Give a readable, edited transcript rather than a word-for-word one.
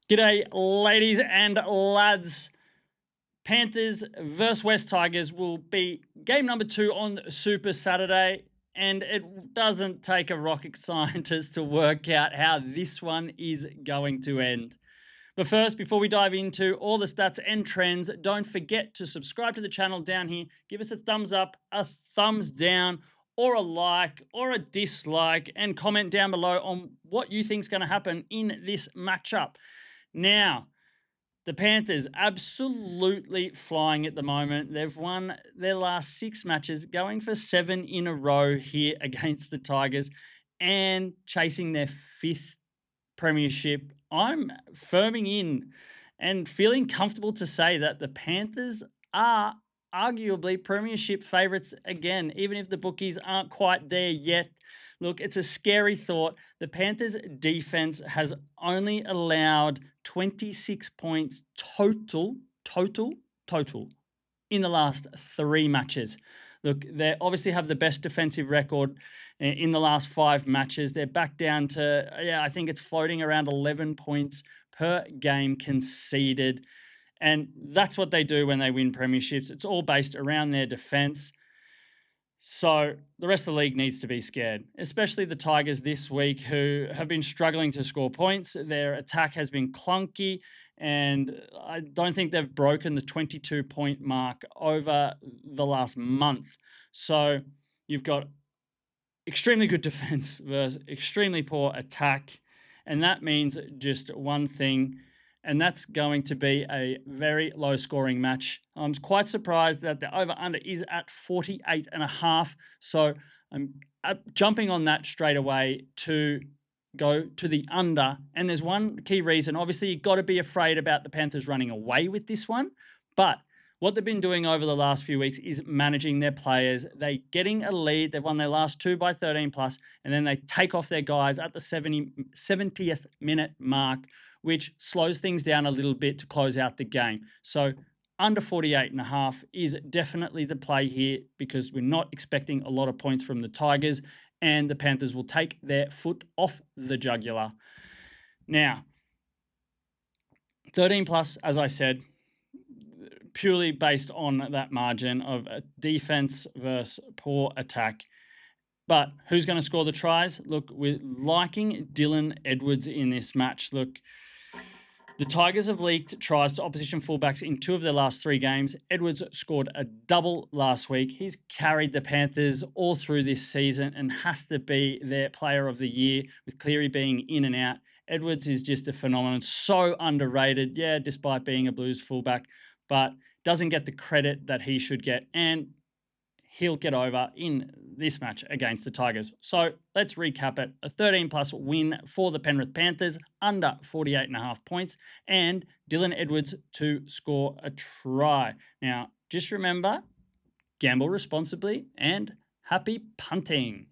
G'day, ladies and lads. Panthers versus West Tigers will be game number 2 on Super Saturday, and it doesn't take a rocket scientist to work out how this one is going to end. But first, before we dive into all the stats and trends, don't forget to subscribe to the channel down here. Give us a thumbs up, a thumbs down, or a like, or a dislike, and comment down below on what you think is going to happen in this matchup. Now, the Panthers absolutely flying at the moment. They've won their last 6 matches, going for 7 in a row here against the Tigers and chasing their 5th premiership. I'm firming in and feeling comfortable to say that the Panthers are arguably premiership favourites again, even if the bookies aren't quite there yet. Look, it's a scary thought. The Panthers' defense has only allowed 26 points total in the last 3 matches. Look, they obviously have the best defensive record in the last 5 matches. They're back down to, I think it's floating around 11 points per game conceded. And that's what they do when they win premierships. It's all based around their defense. So the rest of the league needs to be scared, especially the Tigers this week, who have been struggling to score points. Their attack has been clunky, and I don't think they've broken the 22-point mark over the last month. So you've got extremely good defense versus extremely poor attack, and that means just one thing, and that's going to be a very low scoring match. I'm quite surprised that the over under is at 48.5. So I'm jumping on that straight away to go to the under. And there's one key reason. Obviously, you've got to be afraid about the Panthers running away with this one. But what they've been doing over the last few weeks is managing their players. They getting a lead. They've won their last 2 by 13 plus, and then they take off their guys at the 70th minute mark, which slows things down a little bit to close out the game. So under 48.5 is definitely the play here, because we're not expecting a lot of points from the Tigers, and the Panthers will take their foot off the jugular. Now, 13 plus, as I said, purely based on that margin of defense versus poor attack. But who's going to score the tries? Look, we're liking Dylan Edwards in this match. Look, the Tigers have leaked tries to opposition fullbacks in 2 of their last 3 games. Edwards scored a double last week. He's carried the Panthers all through this season and has to be their player of the year, with Cleary being in and out. Edwards is just a phenomenon, so underrated, despite being a Blues fullback, but doesn't get the credit that he should get, and he'll get over in this match against the Tigers. So let's recap it. A 13-plus win for the Penrith Panthers, under 48.5 points, and Dylan Edwards to score a try. Now, just remember, gamble responsibly and happy punting.